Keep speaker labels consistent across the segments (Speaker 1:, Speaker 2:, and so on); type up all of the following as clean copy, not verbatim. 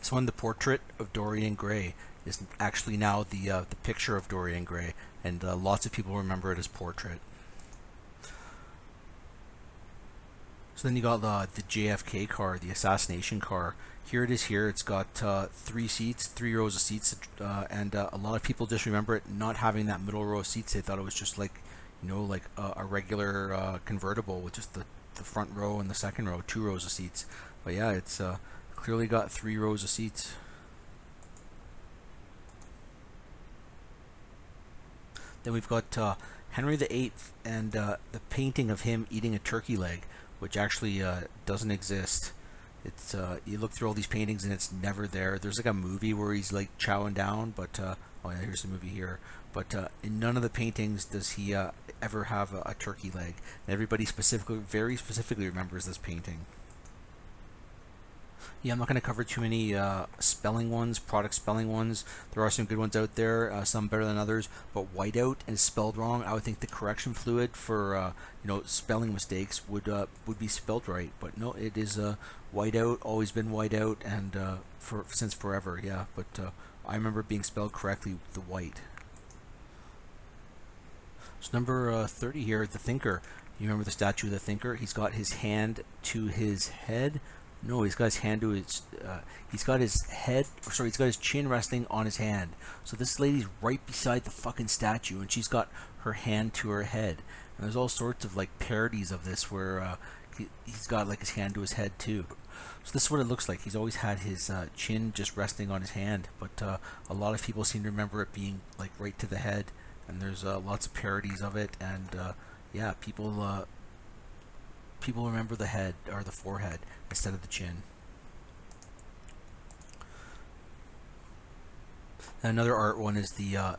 Speaker 1: This one, the portrait of Dorian Gray, is actually now the picture of Dorian Gray, and lots of people remember it as portrait. So then you got the JFK car, the assassination car. Here it is. Here it's got 3 seats, 3 rows of seats, and a lot of people just remember it not having that middle row of seats. They thought it was just like, you know, like a regular convertible with just the front row and the second row, 2 rows of seats. But yeah, it's clearly got 3 rows of seats. Then we've got Henry VIII and the painting of him eating a turkey leg, which actually doesn't exist. It's you look through all these paintings and it's never there. There's like a movie where he's like chowing down, but oh yeah, here's the movie here. But in none of the paintings does he ever have a turkey leg. And everybody very specifically remembers this painting. Yeah, I'm not going to cover too many spelling ones, product spelling ones. There are some good ones out there, some better than others. But Wite Out is spelled wrong. I would think the correction fluid for you know, spelling mistakes would be spelled right. But no, it is Wite Out, always been Wite Out, and since forever. Yeah, but I remember it being spelled correctly with the white. So number 30 here, the Thinker. You remember the statue of the Thinker? He's got his hand to his head. No, he's got his hand to his, he's got his head, or sorry, he's got his chin resting on his hand. So this lady's right beside the fucking statue, and she's got her hand to her head. And there's all sorts of like parodies of this where he's got like his hand to his head too. So this is what it looks like. He's always had his chin just resting on his hand, but a lot of people seem to remember it being like right to the head. And there's lots of parodies of it, and yeah, people remember the head or the forehead instead of the chin. Another art one is the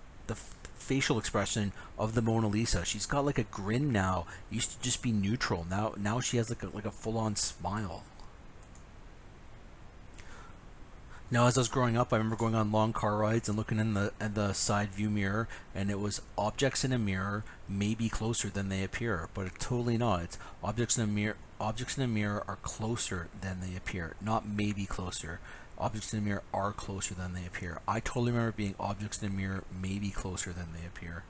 Speaker 1: facial expression of the Mona Lisa. She's got like a grin now. It used to just be neutral. Now she has like a full-on smile. Now, as I was growing up, I remember going on long car rides and looking in the side view mirror, and it was objects in a mirror may be closer than they appear, but it's totally not. It's objects in a mirror. Objects in a mirror are closer than they appear, not maybe closer. Objects in a mirror are closer than they appear. I totally remember being objects in a mirror may be closer than they appear.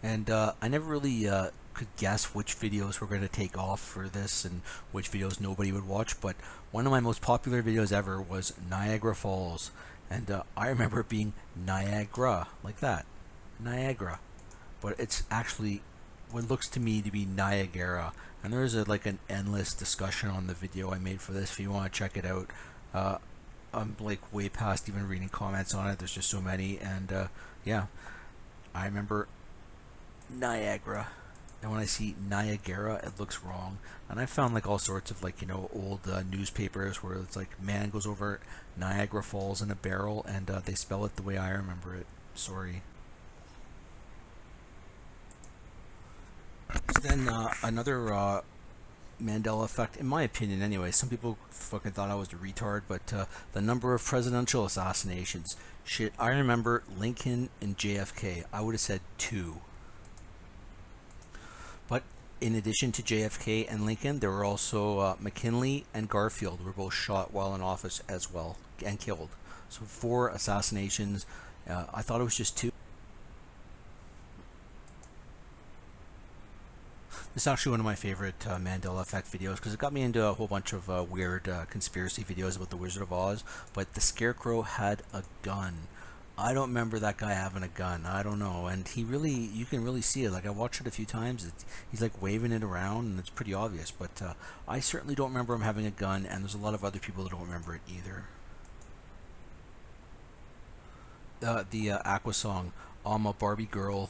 Speaker 1: And I never really could guess which videos were going to take off for this and which videos nobody would watch, but one of my most popular videos ever was Niagara Falls, and I remember it being Niagara, like that, Niagara, but it's actually what looks to me to be Niagara. And there's like an endless discussion on the video I made for this if you want to check it out. I'm like way past even reading comments on it. There's just so many, and yeah, I remember Niagara, and when I see Niagara it looks wrong. And I found like all sorts of like, you know, old newspapers where it's like man goes over Niagara Falls in a barrel, and they spell it the way I remember it. Sorry. So then another Mandela effect, in my opinion anyway. Some people fucking thought I was a retard, but the number of presidential assassinations. Shit, I remember Lincoln and JFK. I would have said 2. But in addition to JFK and Lincoln, there were also McKinley and Garfield were both shot while in office as well and killed. So 4 assassinations. I thought it was just 2. This is actually one of my favorite Mandela effect videos because it got me into a whole bunch of weird conspiracy videos about the Wizard of Oz. But the Scarecrow had a gun. I don't remember that guy having a gun. I don't know. And he really, you can really see it. Like, I watched it a few times. He's like waving it around and it's pretty obvious. But I certainly don't remember him having a gun, and there's a lot of other people that don't remember it either. The Aqua song, I'm a Barbie girl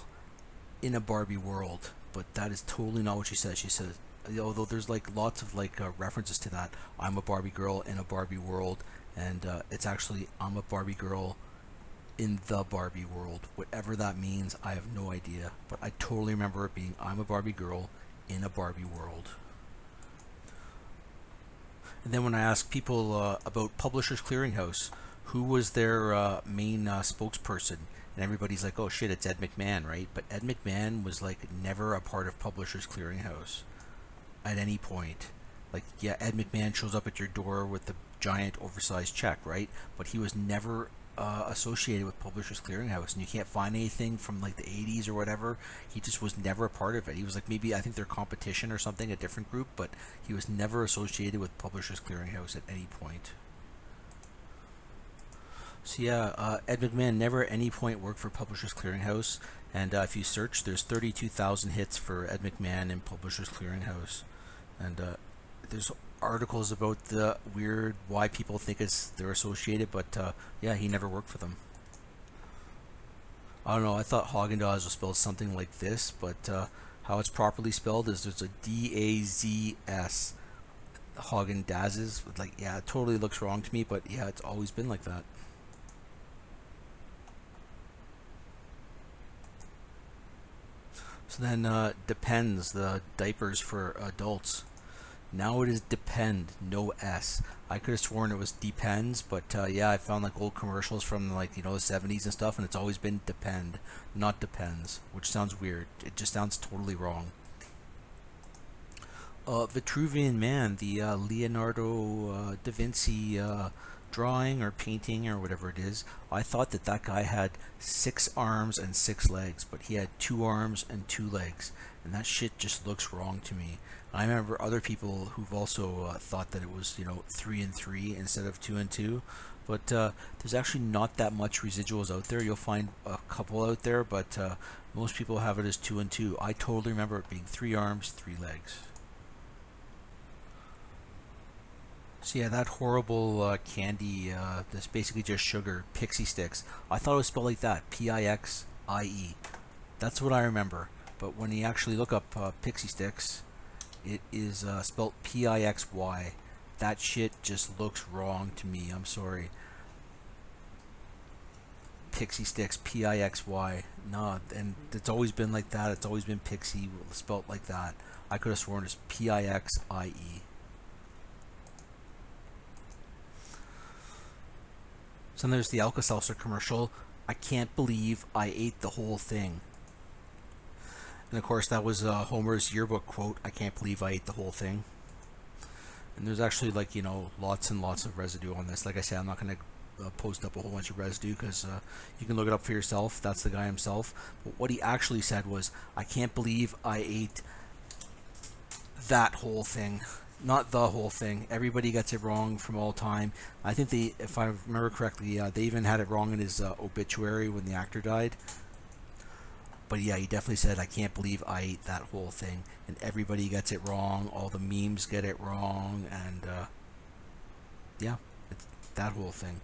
Speaker 1: in a Barbie world. But that is totally not what she says. She says, although there's like lots of like references to that, I'm a Barbie girl in a Barbie world, and it's actually I'm a Barbie girl in the Barbie world. Whatever that means, I have no idea, but I totally remember it being I'm a Barbie girl in a Barbie world. And then when I asked people about Publishers Clearinghouse, who was their main spokesperson, and everybody's like, oh shit, it's Ed McMahon, right? But Ed McMahon was like never a part of Publishers Clearinghouse at any point. Like, yeah, Ed McMahon shows up at your door with the giant oversized check, right? But he was never associated with Publishers Clearinghouse, and you can't find anything from like the 80s or whatever. He just was never a part of it. He was like, maybe, I think their competition or something, a different group, but he was never associated with Publishers Clearinghouse at any point. So yeah, Ed McMahon never at any point worked for Publishers Clearinghouse, and if you search, there's 32,000 hits for Ed McMahon in Publishers Clearinghouse, and there's articles about the weird why people think they're associated, but yeah, he never worked for them. I don't know, I thought Haagen-Dazs was spelled something like this, but how it's properly spelled is there's a D-A-Z-S. Haagen-Dazs, like, yeah, it totally looks wrong to me, but yeah, it's always been like that. So then Depends, the diapers for adults. Now it is Depend, no S. I could have sworn it was Depends, but yeah, I found like old commercials from like, you know, the 70s and stuff, and it's always been Depend, not Depends, which sounds weird. It just sounds totally wrong. Vitruvian Man, the Leonardo da Vinci drawing or painting or whatever it is. I thought that that guy had 6 arms and 6 legs, but he had 2 arms and 2 legs, and that shit just looks wrong to me. I remember other people who've also thought that it was, you know, 3 and 3 instead of 2 and 2, but there's actually not that much residuals out there. You'll find a couple out there, but most people have it as 2 and 2. I totally remember it being 3 arms, 3 legs. So yeah, that horrible candy, that's basically just sugar, Pixie Sticks. I thought it was spelled like that, P-I-X-I-E. That's what I remember. But when you actually look up Pixie Sticks, it is spelled P-I-X-Y. That shit just looks wrong to me. I'm sorry. Pixie Sticks, P-I-X-Y. No, and it's always been like that. It's always been Pixie, spelled like that. I could have sworn it's P-I-X-I-E. So then there's the Alka-Seltzer commercial. I can't believe I ate the whole thing. And of course that was Homer's yearbook quote, I can't believe I ate the whole thing. And there's actually, like, you know, lots and lots of residue on this. Like I said, I'm not going to post up a whole bunch of residue because you can look it up for yourself. That's the guy himself. But what he actually said was, I can't believe I ate that whole thing. Not the whole thing. Everybody gets it wrong from all time. I think they, if I remember correctly, they even had it wrong in his obituary when the actor died. But yeah, he definitely said, I can't believe I ate that whole thing. And everybody gets it wrong. All the memes get it wrong. And yeah, it's that whole thing.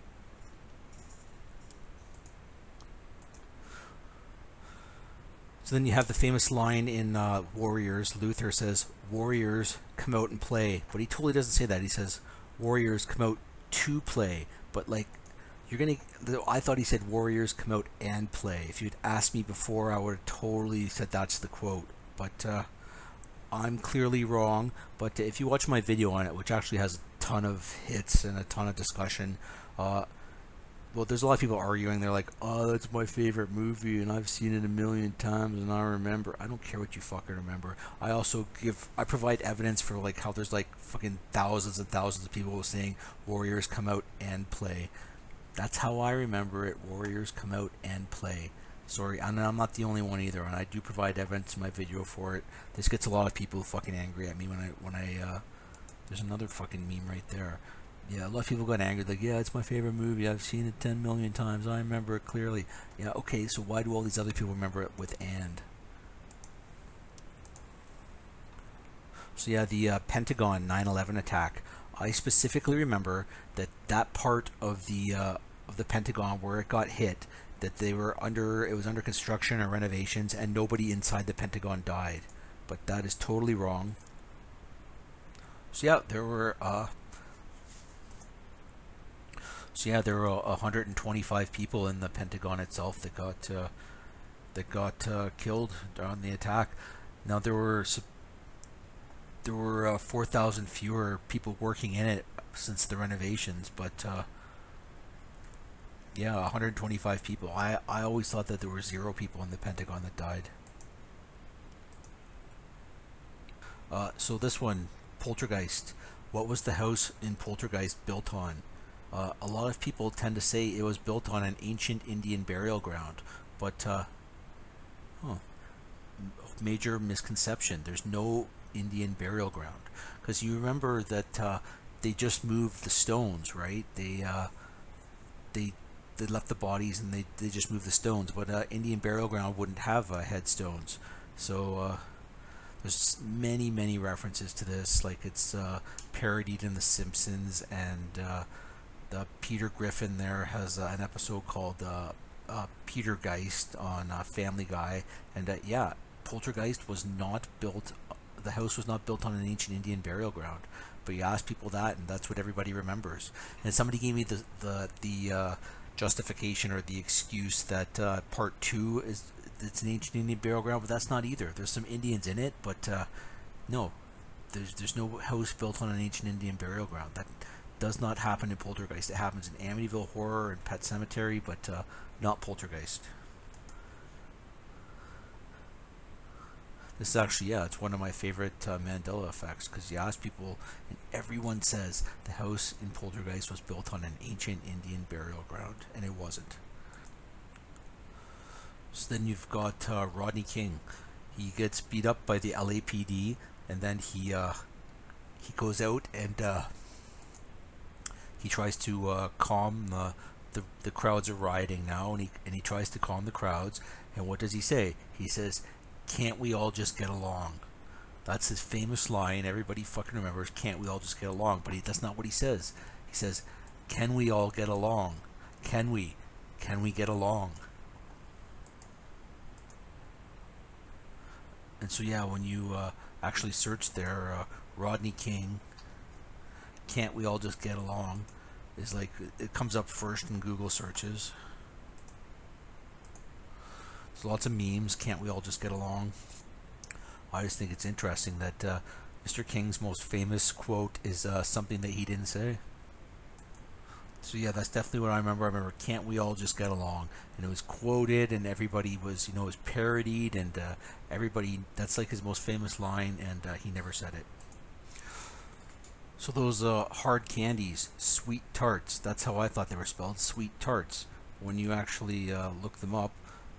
Speaker 1: So then you have the famous line in Warriors. Luther says, Warriors, come out and play. But he totally doesn't say that. He says, Warriors, come out to play. But like, you're going to... I thought he said, Warriors, come out and play. If you'd asked me before, I would have totally said that's the quote. But I'm clearly wrong. But if you watch my video on it, which actually has a ton of hits and a ton of discussion... well, there's a lot of people arguing. They're like, oh, that's my favorite movie, and I've seen it a million times, and I remember. I don't care what you fucking remember. I also provide evidence for, like, how there's, like, fucking thousands and thousands of people saying Warriors come out and play. That's how I remember it. Warriors come out and play. Sorry, and I'm not the only one either, and I do provide evidence in my video for it. This gets a lot of people fucking angry at me when I there's another fucking meme right there. Yeah, a lot of people got angry, like, yeah, it's my favorite movie, I've seen it 10 million times, I remember it clearly. Yeah, okay, so why do all these other people remember it with and? So yeah, the Pentagon 9/11 attack. I specifically remember that part of the Pentagon where it got hit, that it was under construction or renovations, and nobody inside the Pentagon died. But that is totally wrong. So yeah, there were 125 people in the Pentagon itself that got killed on the attack. Now there were 4,000 fewer people working in it since the renovations, but yeah, 125 people. I always thought that there were 0 people in the Pentagon that died. So this one, Poltergeist. What was the house in Poltergeist built on? A lot of people tend to say it was built on an ancient Indian burial ground, but major misconception. There's no Indian burial ground, because you remember that they just moved the stones, right? They left the bodies and they just moved the stones, but Indian burial ground wouldn't have headstones. So there's many references to this, like it's parodied in The Simpsons, and the Peter Griffin there has an episode called Poltergeist on Family Guy, and yeah, Poltergeist was not built. The house was not built on an ancient Indian burial ground. But you ask people that, and that's what everybody remembers. And somebody gave me the justification or the excuse that part 2 is it's an ancient Indian burial ground, but that's not either. There's some Indians in it, but no, there's no house built on an ancient Indian burial ground. That does not happen in Poltergeist. It happens in Amityville Horror and Pet Sematary, but not Poltergeist. This is actually, yeah, it's one of my favorite Mandela effects, because you ask people and everyone says the house in Poltergeist was built on an ancient Indian burial ground, and it wasn't. So then you've got Rodney King. He gets beat up by the LAPD, and then he goes out and he tries to calm the crowds are rioting now, and he tries to calm the crowds. And what does he say? He says, "Can't we all just get along?" That's his famous line. Everybody fucking remembers, "Can't we all just get along?" But that's not what he says. He says, "Can we all get along? Can we get along?" And so yeah, when you actually search there, Rodney King, "Can't we all just get along?" is like, it comes up first in Google searches. There's lots of memes. Can't we all just get along? I just think it's interesting that Mr. King's most famous quote is something that he didn't say. So yeah, that's definitely what I remember. I remember, "Can't we all just get along?" And it was quoted, and everybody was, it was parodied, and everybody, that's like his most famous line, and he never said it. So those hard candies, sweet tarts, that's how I thought they were spelled, sweet tarts. When you actually look them up,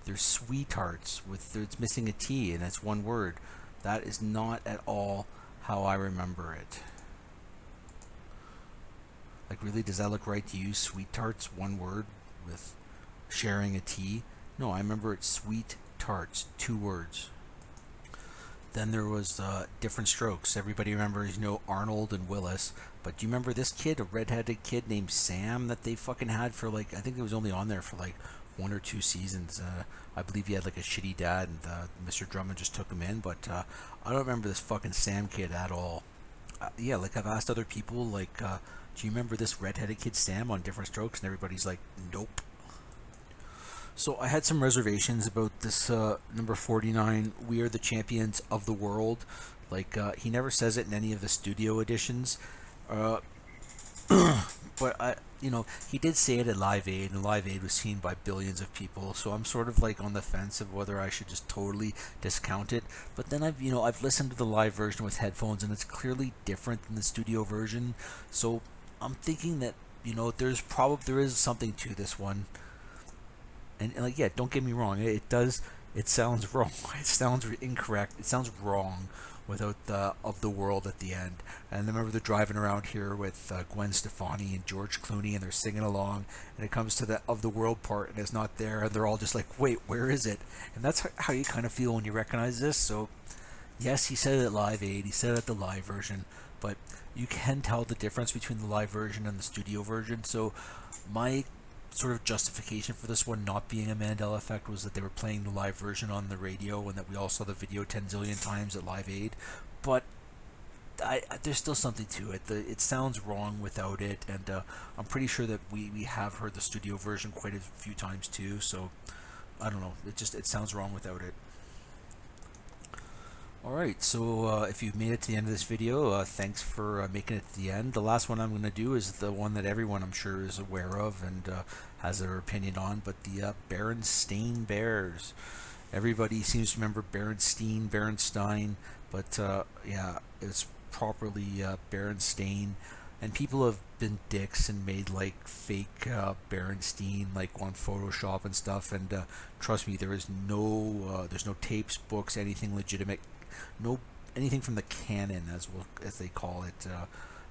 Speaker 1: they're sweethearts it's missing a T, and it's one word. That is not at all how I remember it. Like, really, does that look right to you? Sweet tarts, one word with sharing a T? No, I remember it's sweet tarts, 2 words. Then there was different strokes. Everybody remembers, Arnold and Willis. But do you remember this kid, a redheaded kid named Sam, that they fucking had for like, I think it was only on there for like 1 or 2 seasons. I believe he had like a shitty dad, and Mr. Drummond just took him in. But I don't remember this fucking Sam kid at all. Yeah, like I've asked other people, like, do you remember this redheaded kid Sam on Different Strokes? And everybody's like, nope. So I had some reservations about this number 49, "We Are the Champions of the World." Like, he never says it in any of the studio editions. But he did say it at Live Aid, and Live Aid was seen by billions of people. So I'm sort of like on the fence of whether I should just totally discount it. But then I've listened to the live version with headphones, and it's clearly different than the studio version. So I'm thinking that there is something to this one. And like, yeah, don't get me wrong, it sounds wrong. It sounds incorrect. It sounds wrong without the "of the world" at the end. And I remember they're driving around here with Gwen Stefani and George Clooney, and they're singing along, and it comes to the "of the world" part, and it's not there, and they're all just like, "Wait, where is it?" And that's how you kind of feel when you recognize this. So yes, he said it at Live Aid, he said it at the live version, but you can tell the difference between the live version and the studio version. So my sort of justification for this one not being a Mandela effect was that they were playing the live version on the radio, and that we all saw the video 10 zillion times at Live Aid. But there's still something to it. It sounds wrong without it, and I'm pretty sure that we have heard the studio version quite a few times too. So I don't know. It sounds wrong without it. Alright, so if you've made it to the end of this video, thanks for making it to the end. The last one I'm going to do is the one that everyone, I'm sure, is aware of and has their opinion on, but the Berenstain Bears. Everybody seems to remember Berenstain, but yeah, it's properly Berenstain, and people have been dicks and made like fake Berenstain like on Photoshop and stuff, and trust me, there's no tapes, books, anything legitimate, no anything from the canon as they call it.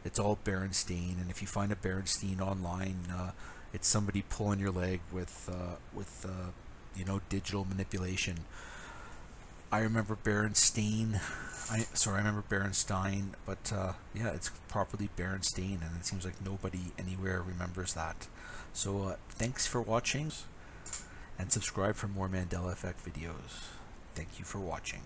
Speaker 1: It's all Berenstain, and if you find a Berenstain online, it's somebody pulling your leg with digital manipulation. I remember Berenstain. I remember Berenstain, but yeah, it's properly Berenstain, and it seems like nobody anywhere remembers that. So thanks for watching, and subscribe for more Mandela Effect videos. Thank you for watching.